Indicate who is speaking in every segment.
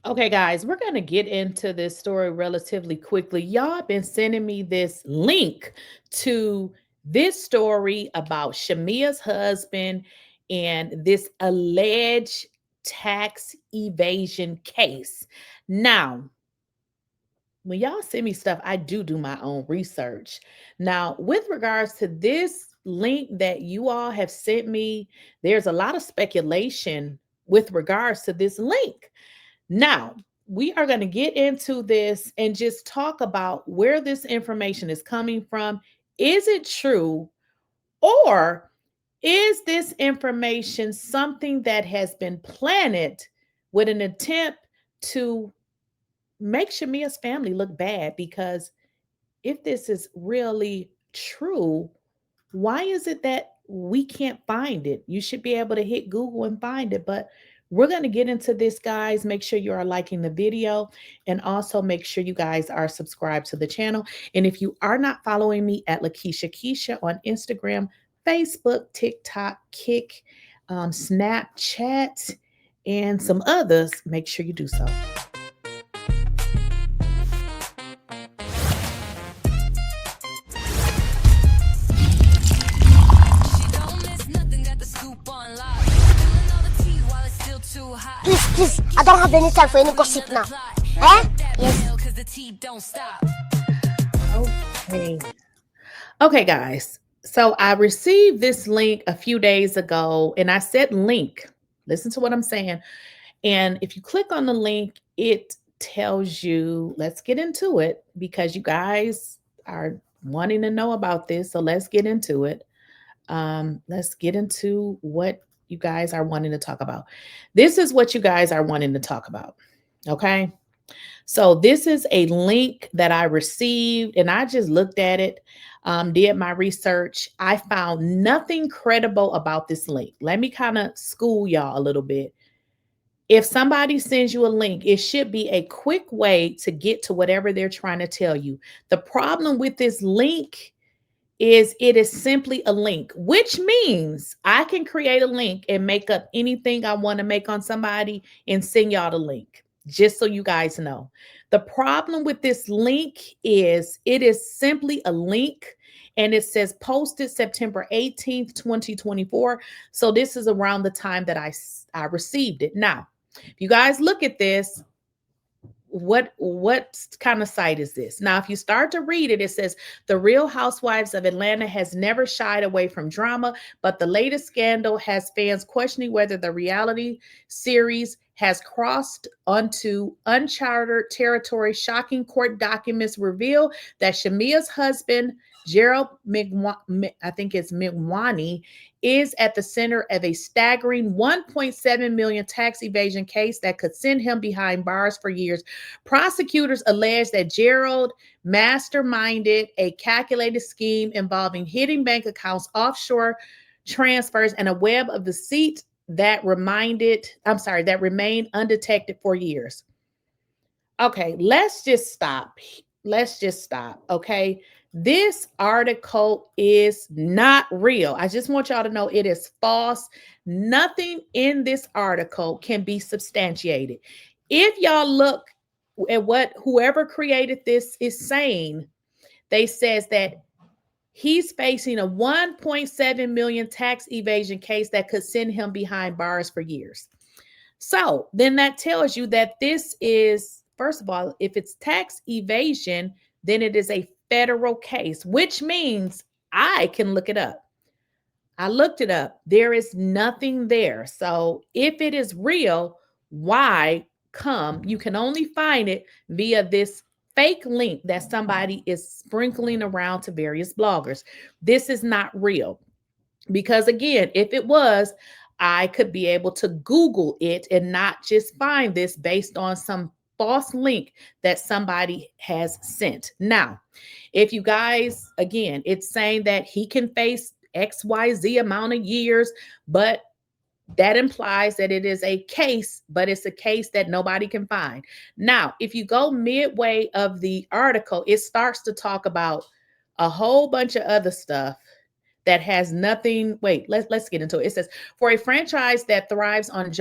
Speaker 1: Okay, guys, we're going to get into this story relatively quickly. Y'all been sending me this link to this story about Shamea's husband and this alleged tax evasion case. Now, when y'all send me stuff, I do my own research. Now, with regards to this link that you all have sent me, there's a lot of speculation with regards to this link. Now, we are going to get into this and just talk about where this information is coming from. Is it true? Or is this information something that has been planted with an attempt to make Shamea's family look bad? Because if this is really true, why is it that we can't find it? You should be able to hit Google and find it. But we're going to get into this, guys. Make sure you are liking the video and also make sure you guys are subscribed to the channel. And if you are not following me at Lakeysha Keysha on Instagram, Facebook, TikTok, Kick, Snapchat, and some others, make sure you do so.
Speaker 2: Please, I don't have any time for any gossip now. Eh? Yes.
Speaker 1: Okay. Okay, guys. So I received this link a few days ago, and I said link. Listen to what I'm saying. And if you click on the link, it tells you, let's get into it because you guys are wanting to know about this. So let's get into it. Let's get into what you guys are wanting to talk about. This is what you guys are wanting to talk about. Okay. So this is a link that I received and I just looked at it, did my research. I found nothing credible about this link. Let me kind of school y'all a little bit. If somebody sends you a link, it should be a quick way to get to whatever they're trying to tell you. The problem with this link is it is simply a link, which means I can create a link and make up anything I want to make on somebody and send y'all the link, just so you guys know. The problem with this link is it is simply a link and it says posted September 18th, 2024. So this is around the time that I received it. Now, if you guys look at this, what kind of site is this? Now, if you start to read it, it says the Real Housewives of Atlanta has never shied away from drama, but the latest scandal has fans questioning whether the reality series has crossed onto uncharted territory. Shocking court documents reveal that Shamea's husband, Gerald I think it's McWani, is at the center of a staggering 1.7 million tax evasion case that could send him behind bars for years. Prosecutors allege that Gerald masterminded a calculated scheme involving hidden bank accounts, offshore transfers, and a web of deceit that remained undetected for years. Okay, let's just stop. Let's just stop. Okay. This article is not real. I just want y'all to know it is false. Nothing in this article can be substantiated. If y'all look at what whoever created this is saying, they says that he's facing a 1.7 million tax evasion case that could send him behind bars for years. So then that tells you that this is, first of all, if it's tax evasion, then it is a federal case, which means I can look it up. I looked it up. There is nothing there. So if it is real, why come? You can only find it via this fake link that somebody is sprinkling around to various bloggers. This is not real. Because again, if it was, I could be able to Google it and not just find this based on some false link that somebody has sent. Now, if you guys, again, it's saying that he can face XYZ amount of years, but that implies that it is a case, but it's a case that nobody can find. Now, if you go midway of the article, it starts to talk about a whole bunch of other stuff that has nothing. Wait, let's get into it. It says for a franchise that thrives on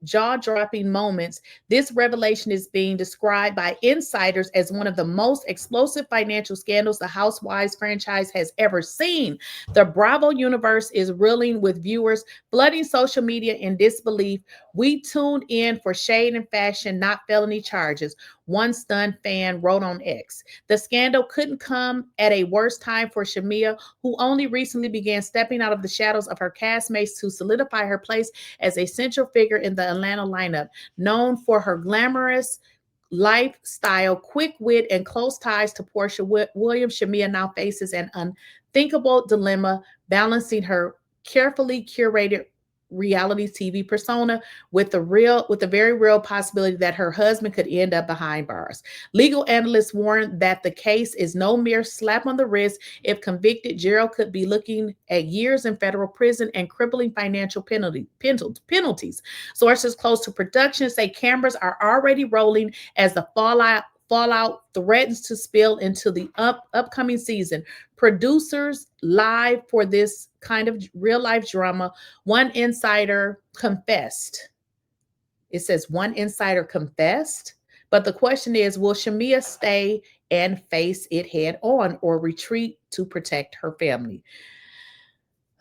Speaker 1: jaw-dropping moments, this revelation is being described by insiders as one of the most explosive financial scandals the Housewives franchise has ever seen. The Bravo universe is reeling, with viewers flooding social media in disbelief. "We tuned in for shade and fashion, not felony charges," one stunned fan wrote on X. The scandal couldn't come at a worse time for Shamea, who only recently began stepping out of the shadows of her castmates to solidify her place as a central figure in the Atlanta lineup. Known for her glamorous lifestyle, quick wit, and close ties to Porsha Williams, Shamea now faces an unthinkable dilemma, balancing her carefully curated reality TV persona with the very real possibility that her husband could end up behind bars. Legal analysts warn that the case is no mere slap on the wrist. If convicted, Gerald could be looking at years in federal prison and crippling financial penalties. Sources close to production say cameras are already rolling as the fallout threatens to spill into the upcoming season. Producers live for this kind of real life drama. One insider confessed. It says one insider confessed, but the question is, will Shamea stay and face it head on or retreat to protect her family?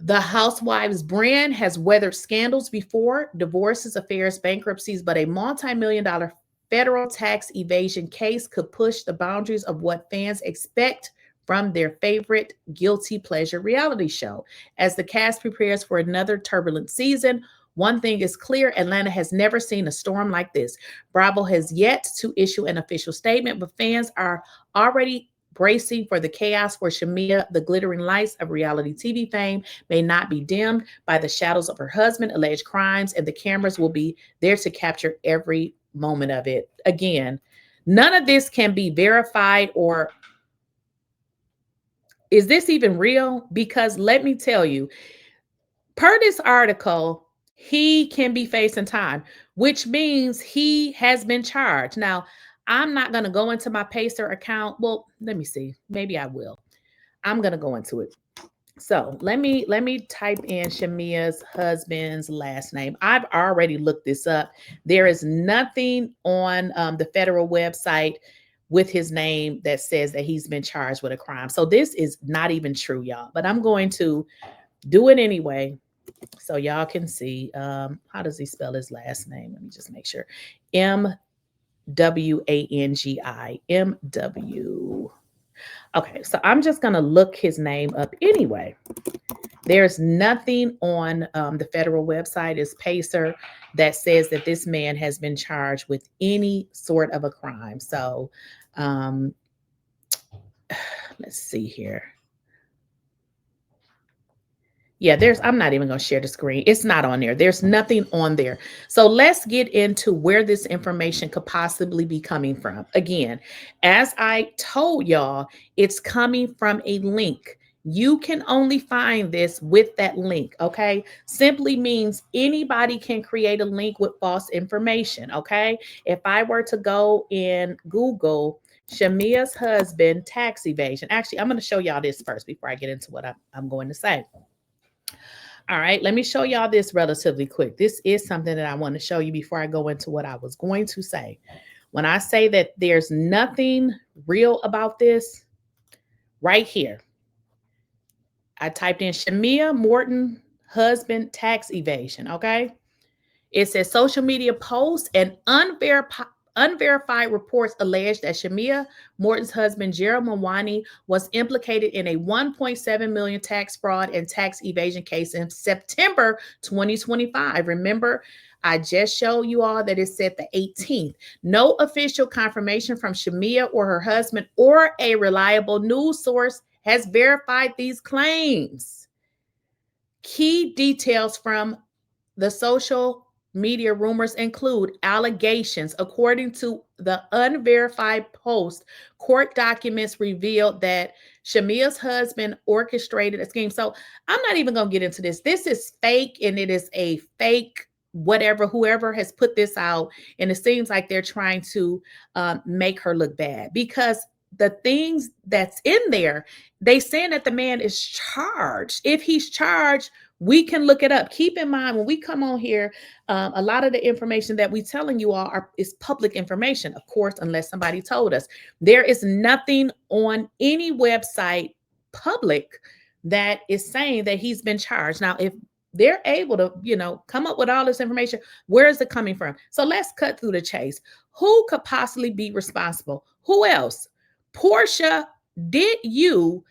Speaker 1: The Housewives brand has weathered scandals before: divorces, affairs, bankruptcies, but a multi-million-dollar federal tax evasion case could push the boundaries of what fans expect from their favorite guilty pleasure reality show. As the cast prepares for another turbulent season, one thing is clear: Atlanta has never seen a storm like this. Bravo has yet to issue an official statement, but fans are already bracing for the chaos where Shamea, the glittering lights of reality TV fame, may not be dimmed by the shadows of her husband, alleged crimes, and the cameras will be there to capture every moment of it. Again, none of this can be verified, or is this even real? Because let me tell you, per this article, he can be facing time, which means he has been charged. Now, I'm not going to go into my Pacer account. Well, let me see. Maybe I will. I'm going to go into it. So let me type in Shamea's husband's last name. I've already looked this up. There is nothing on the federal website with his name that says that he's been charged with a crime. So this is not even true, y'all. But I'm going to do it anyway, so y'all can see. How does he spell his last name? Let me just make sure. MWANGI. Okay, so I'm just going to look his name up anyway. There's nothing on the federal website, is Pacer, that says that this man has been charged with any sort of a crime. So let's see here. Yeah, I'm not even going to share the screen. It's not on there. There's nothing on there. So let's get into where this information could possibly be coming from. Again, as I told y'all, it's coming from a link. You can only find this with that link, okay? Simply means anybody can create a link with false information, okay? If I were to go in Google Shamea's husband tax evasion, actually, I'm going to show y'all this first before I get into what I'm going to say. All right, let me show y'all this relatively quick. This is something that I want to show you before I go into what I was going to say. When I say that there's nothing real about this, right here, I typed in Shamea Morton husband tax evasion, okay? It says social media posts and unverified reports allege that Shamea Morton's husband, Gerald was implicated in a $1.7 million tax fraud and tax evasion case in September 2025. Remember, I just showed you all that it said the 18th. No official confirmation from Shamea or her husband or a reliable news source has verified these claims. Key details from the social media rumors include allegations. According to the unverified post, court documents revealed that Shamea's husband orchestrated a scheme. So I'm not even going to get into this. This is fake, and it is a fake whatever, whoever has put this out. And it seems like they're trying to make her look bad, because the things that's in there, they saying that the man is charged. If he's charged, We can look it up. Keep in mind when we come on here, a lot of the information that we telling you all is public information, of course, unless somebody told us. There is nothing on any website public that is saying that he's been charged. Now, if they're able to, come up with all this information, where is it coming from? So let's cut through the chase. Who could possibly be responsible? Who else? Porsha, did you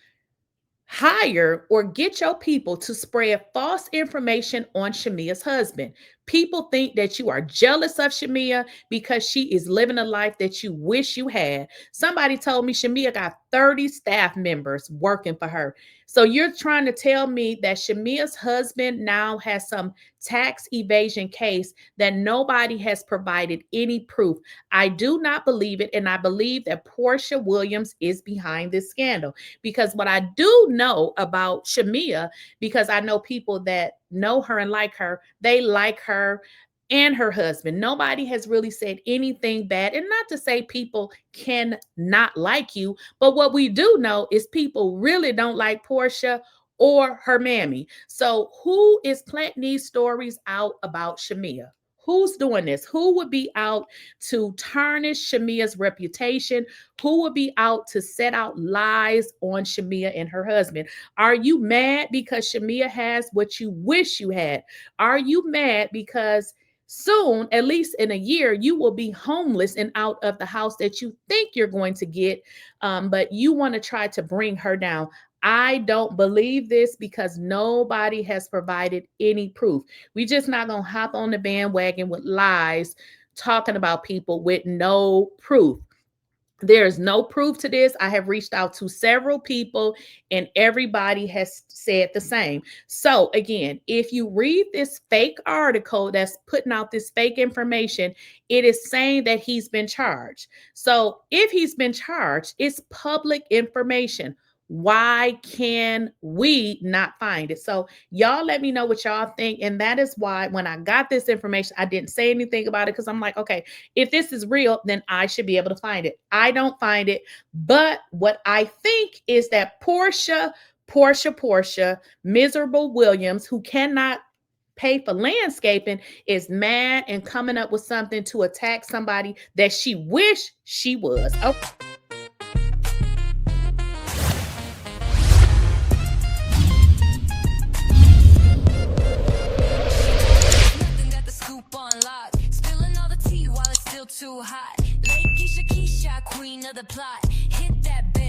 Speaker 1: hire or get your people to spread false information on Shamea's husband? People think that you are jealous of Shamea because she is living a life that you wish you had. Somebody told me Shamea got 30 staff members working for her. So you're trying to tell me that Shamea's husband now has some tax evasion case that nobody has provided any proof. I do not believe it, and I believe that Porsha Williams is behind this scandal. Because what I do know about Shamea, because I know people that know her and like her, they like her and her husband. Nobody has really said anything bad. And not to say people can not like you, but what we do know is people really don't like Porsha or her mammy. So who is planting these stories out about Shamea? Who's doing this? Who would be out to tarnish Shamea's reputation? Who would be out to set out lies on Shamea and her husband? Are you mad because Shamea has what you wish you had? Are you mad because soon, at least in a year, you will be homeless and out of the house that you think you're going to get, but you want to try to bring her down? I don't believe this because nobody has provided any proof. We just not going to hop on the bandwagon with lies, talking about people with no proof. There's no proof to this. I have reached out to several people and everybody has said the same. So again, if you read this fake article that's putting out this fake information, it is saying that he's been charged. So if he's been charged, it's public information. Why can we not find it? So y'all let me know what y'all think. And that is why when I got this information, I didn't say anything about it because I'm like, okay, if this is real, then I should be able to find it. I don't find it. But what I think is that Porsha, Miserable Williams, who cannot pay for landscaping, is mad and coming up with something to attack somebody that she wish she was. Okay.